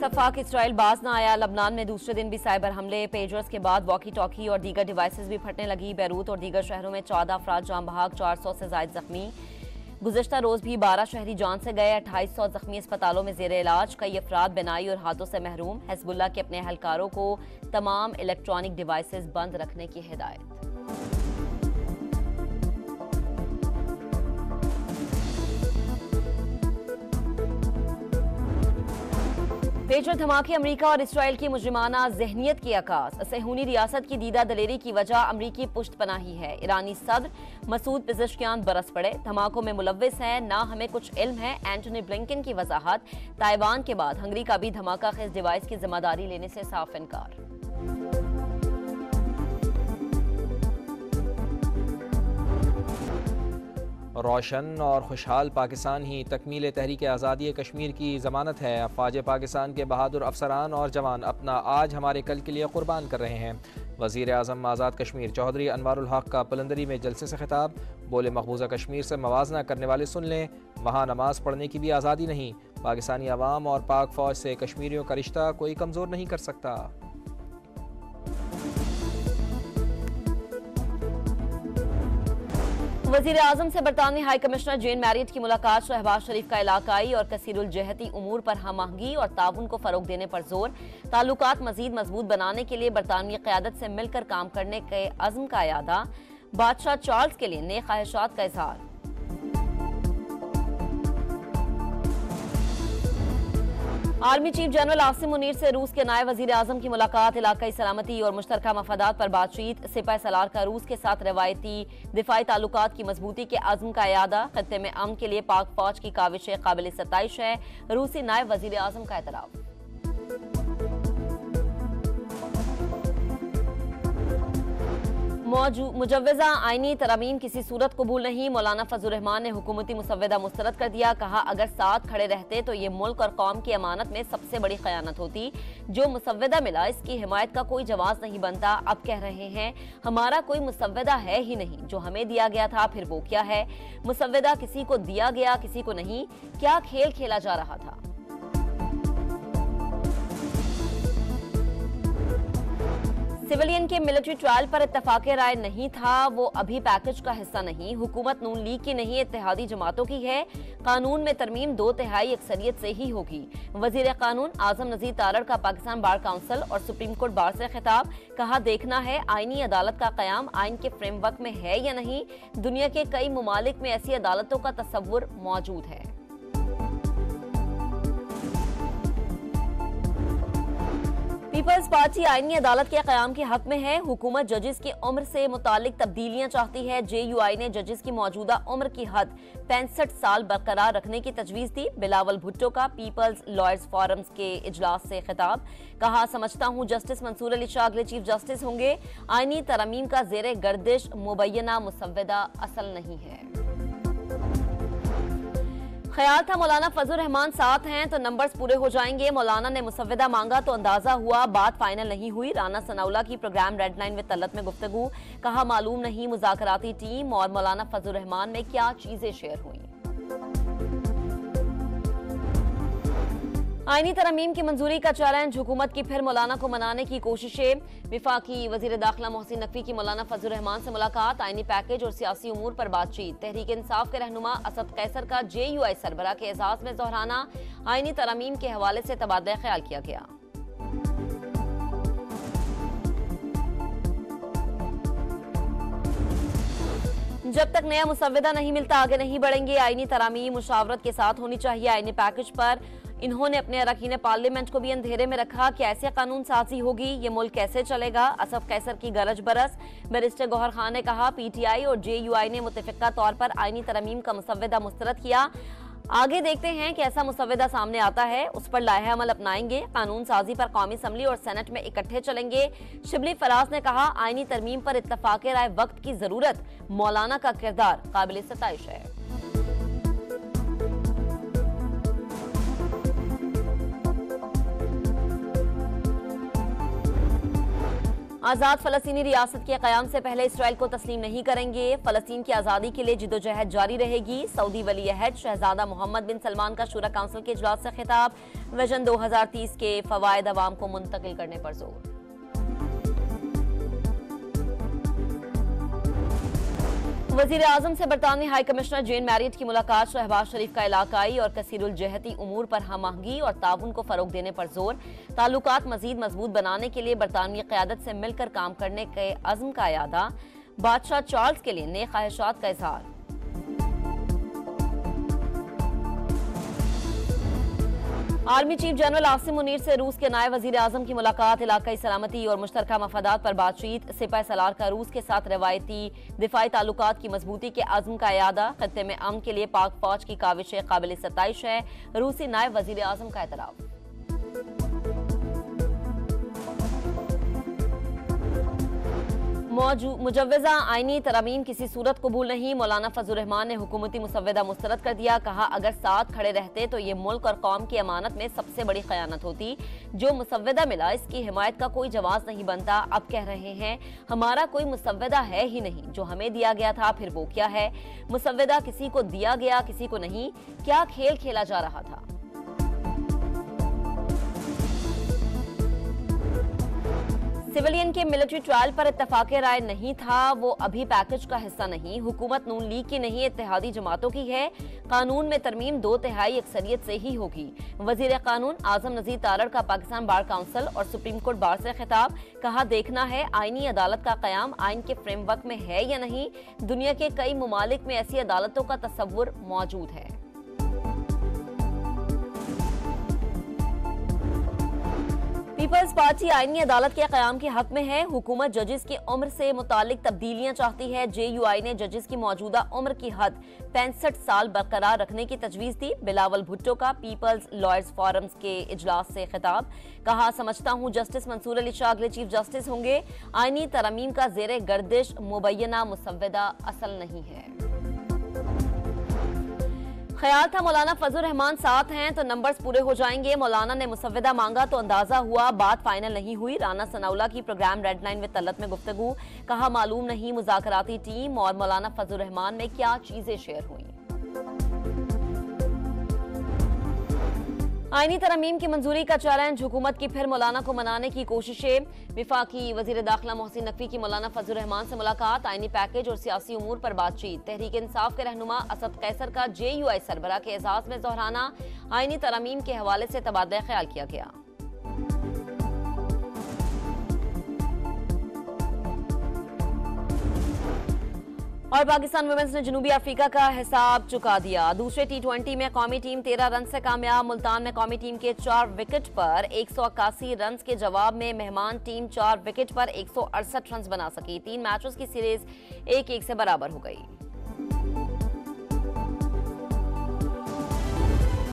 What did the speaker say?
इत्तफाक Israel बाज न आया। लबनान में दूसरे दिन भी साइबर हमले, पेजर्स के बाद वॉकी टॉकी और दीगर डिवाइसेस भी फटने लगी। बैरूत और दीगर शहरों में 14 अफराद जान बहक, 400 से ज्यादा जख्मी। गुज़श्ता रोज भी 12 शहरी जान से गए, 2800 जख्मी अस्पतालों में जेर इलाज। कई अफराद बिनाई और हाथों से महरूम। हिज़्बुल्लाह के अपने एहलकारों को तमाम इलेक्ट्रॉनिक डिवाइसेस बंद रखने की हिदायत। पेजर धमाके अमरीका और इसराइल की मुजरिमाना जहनियत की अक्कास। सेहूनी रियासत की दीदा दलेरी की वजह अमरीकी पुश्तपनाही है। ईरानी सदर मसूद पिज़ेश्कियान बरस पड़े, धमाकों में मुलव्विस हैं, ना हमें कुछ इल्म है। एंटनी ब्लिंकन की वजाहत। ताइवान के बाद हंगरी का भी धमाका खेज डिवाइस की जिम्मेदारी लेने से साफ इनकार। रोशन और खुशहाल पाकिस्तान ही तकमील तहरीक आज़ादी कश्मीर की ज़मानत है। अफवाज पाकिस्तान के बहादुर अफसरान और जवान अपना आज हमारे कल के लिए कुर्बान कर रहे हैं। वज़ीर आज़म आज़ाद कश्मीर चौधरी अनवारुल हक का पुलंदरी में जलसे से खिताब। बोले, मकबूजा कश्मीर से मवाजना करने वाले सुन लें, वहाँ नमाज पढ़ने की भी आज़ादी नहीं। पाकिस्तानी अवाम और पाक फ़ौज से कश्मीरियों का रिश्ता कोई कमज़ोर नहीं कर सकता। वज़ीर आज़म से बरतानवी हाई कमिश्नर जेन मैरियट की मुलाकात। शहबाज शरीफ का इलाकाई और कसीरुल जहती उमूर पर हम आहंगी और ताउन को फरोग देने पर जोर। ताल्लुकात मजीद मजबूत बनाने के लिए बरतानवी क़यादत से मिलकर काम करने के अज़्म का यादा। बादशाह चार्ल्स के लिए नेक ख्वाहिशात का इजहार। Army chief general Asim Munir से रूस के नायब वजीर आजम की मुलाकात। इलाकाई सलामती और मुश्तरका मफादात पर बातचीत। सिपह सलार का रूस के साथ रवायती दिफाई ताल्लुकात की मजबूती के अज़्म का यादा। खत्ते में अमन के लिए पाक फौज की काविशें काबिल सताइश है। रूसी नायब वजीर आजम का एतराफ़। मुजव्वज़ा आईनी तरमीम किसी सूरत कबूल नहीं। मौलाना फजल रहमान ने हुकूमती मुसव्वदा मुस्तरद कर दिया। कहा, अगर साथ खड़े रहते तो ये मुल्क और कौम की अमानत में सबसे बड़ी खयानत होती। जो मुसव्वदा मिला इसकी हिमायत का कोई जवाब नहीं बनता। अब कह रहे हैं हमारा कोई मुसव्वदा है ही नहीं, जो हमें दिया गया था फिर वो क्या है। मुसव्वदा किसी को दिया गया, किसी को नहीं। क्या खेल खेला जा रहा था। सिविलियन के मिलिट्री ट्रायल पर इत्तफाक राय नहीं था, वो अभी पैकेज का हिस्सा नहीं। हुकूमत नून लीग की नहीं, इत्तेहादी जमातों की है। कानून में तरमीम 2/3 अक्सरियत से ही होगी। वजीर कानून आजम नजीर तारड़ का पाकिस्तान बार काउंसिल और सुप्रीम कोर्ट बार से खिताब। कहा, देखना है आईनी अदालत का कयाम आइन के फ्रेमवर्क में है या नहीं। दुनिया के कई मुमालिक में ऐसी अदालतों का तस्वुर मौजूद है। पीपल्स पार्टी आईनी अदालत के क़याम के हक में है। हुकूमत जजेस की उम्र से मुतालिक तब्दीलियां चाहती है। JUI ने जजेस की मौजूदा उम्र की हद 65 साल बरकरार रखने की तजवीज़ दी। बिलावल भुट्टो का पीपल्स लॉयर्स फोरम्स के इजलास से खिताब। कहा, समझता हूँ जस्टिस मंसूर अली शाह अगले चीफ जस्टिस होंगे। आईनी तरमीम का ज़ेरे गर्दिश मुबैना मुसव्वदा असल नहीं है। ख्याल था मौलाना फजल रहमान साथ हैं तो नंबर्स पूरे हो जाएंगे। मौलाना ने मुसव्वदा मांगा तो अंदाजा हुआ, बात फाइनल नहीं हुई। राना सनाउल्लाह की programme red line with Talat में गुफ्तगू। कहा, मालूम नहीं मुज़ाकराती टीम और मौलाना फजल रहमान में क्या चीजें शेयर हुई। आईनी तरमीम की मंजूरी का चैलेंज। हुकूमत की फिर मौलाना को मनाने की कोशिशें। विफाकी वजीर दाखिला मोहसिन नकवी की मौलाना फजल रहमान से मुलाकात। आईनी पैकेज और सियासी उमूर पर बातचीत। तहरीक इंसाफ के रहनुमा असद कैसर का JUI सरबराह के एजाज में दोहराना। आईनी तरमीम के हवाले से तबादला ख्याल किया गया। जब तक नया मुसव्वदा नहीं मिलता आगे नहीं बढ़ेंगे। आईनी तरामीम मुशावरत के साथ होनी चाहिए। आईनी पैकेज पर इन्होंने अपने अरकान पार्लियामेंट को भी अंधेरे में रखा कि ऐसे कानून साजी होगी, ये मुल्क कैसे चलेगा। असफ कैसर की गरज बरस। बैरिस्टर गौहर खान ने कहा, PTI और JUI ने मुत्तफिका तौर पर आईनी तरमीम का मुसव्वदा मुस्तरद किया। आगे देखते हैं कि ऐसा मुसव्वदा सामने आता है, उस पर लाहे अमल अपनाएंगे। कानून साजी पर कौमी असम्बली और सेनेट में इकट्ठे चलेंगे। शिबली फराज ने कहा, आईनी तरमीम पर इत्तफाक राय वक्त की जरूरत। मौलाना का किरदार काबिल सताइश है। आजाद फलस्तीनी रियासत के क़याम से पहले इसराइल को तस्लीम नहीं करेंगे। फलस्तीन की आज़ादी के लिए जिद्दोजहद जारी रहेगी। सऊदी वली अहद शहजादा मोहम्मद बिन सलमान का शूरा काउंसिल के इजलास से खिताब। विजन 2030 के फवायद अवाम को मुंतकिल करने पर जोर। वजीर आजम से बरतानवी हाई कमिश्नर जेन मैरियट की मुलाकात। शहबाज शरीफ का इलाकाई और कसीरुल जहती उमूर पर हम आहंगी और ताउन को फरोग देने पर जोर। ताल्लुकात मजीद मजबूत बनाने के लिए बरतानवी क़यादत से मिलकर काम करने के अज़्म का यादा। बादशाह चार्ल्स के लिए नए ख्वाहिशात का इजहार। Army chief general Asim Munir से रूस के नायब वजीर आजम की मुलाकात। इलाकाई सलामती और मुश्तरका मफादात पर बातचीत। सिपाही सलार का रूस के साथ रवायती दिफाई ताल्लुकात की मजबूती के अज़्म का यादा। खत्ते में अमन के लिए पाक फौज की काविशें काबिल सताइश है। रूसी नायब वजीर आजम का एतराफ़। मुजव्वज़ा आईनी तरमीम किसी सूरत कबूल नहीं। मौलाना फजल रहमान ने हुकूमती मुसव्वदा मुस्तरद कर दिया। कहा अगर साथ खड़े रहते तो ये मुल्क और कौम की अमानत में सबसे बड़ी खयानत होती। जो मुसव्वदा मिला इसकी हिमायत का कोई जवाब नहीं बनता। अब कह रहे हैं हमारा कोई मुसव्वदा है ही नहीं। जो हमें दिया गया था फिर वो क्या है? मुसव्वदा किसी को दिया गया किसी को नहीं। क्या खेल खेला जा रहा था? सिविलियन के मिलिट्री ट्रायल पर इत्तफाक राय नहीं था। वो अभी पैकेज का हिस्सा नहीं। हुकूमत नून लीग की नहीं इत्तेहादी जमातों की है। कानून में तरमीम 2/3 अक्सरियत से ही होगी। वजीर कानून आजम नजीर तारड़ का पाकिस्तान बार काउंसिल और सुप्रीम कोर्ट बार से खिताब। कहा देखना है आईनी अदालत का कयाम आइन के फ्रेमवर्क में है या नहीं। दुनिया के कई ममालिक में ऐसी अदालतों का तस्वुर मौजूद है। पीपल्स पार्टी आईनी अदालत के क़याम के हक में है। हुकूमत जजेस की उम्र से मुतालिक तब्दीलियां चाहती है। JUI ने जजेस की मौजूदा उम्र की हद 65 साल बरकरार रखने की तजवीज़ दी। बिलावल भुट्टो का पीपल्स लॉयर्स फोरम्स के इजलास से खिताब। कहा समझता हूँ जस्टिस मंसूर अली शाह अगले चीफ जस्टिस होंगे। आईनी तरमीम का ज़ेरे गर्दिश मुबैना मुसव्वदा असल नहीं है। ख्याल था मौलाना फजल रहमान साथ हैं तो नंबर्स पूरे हो जाएंगे। मौलाना ने मुसव्वदा मांगा तो अंदाजा हुआ बात फाइनल नहीं हुई। राना सनाउल्लाह की programme red line with Talat में गुफ्तगू। कहा मालूम नहीं मुज़ाकराती टीम और मौलाना फजल रहमान में क्या चीजें शेयर हुई। आईनी तरमीम की मंजूरी का चैलेंज। हुकूमत की फिर मौलाना को मनाने की कोशिशें। विफाकी वजीर दाखिला मोहसिन नकवी की मौलाना फजल रहमान से मुलाकात। आईनी पैकेज और सियासी उमूर पर बातचीत। तहरीक इंसाफ के रहनुमा असद कैसर का JUI सरबराह के एजाज में दोहराना। आईनी तरमीम के हवाले से तबादला ख्याल किया गया। और पाकिस्तान वुमेन्स ने जनूबी अफ्रीका का हिसाब चुका दिया। दूसरे T20 में कौमी टीम 13 रन से कामयाब। मुल्तान में कौमी टीम के 4 विकेट पर 181 रन के जवाब में मेहमान टीम 4 विकेट पर 168 रन बना सकी। 3 मैचों की सीरीज 1-1 से बराबर हो गई।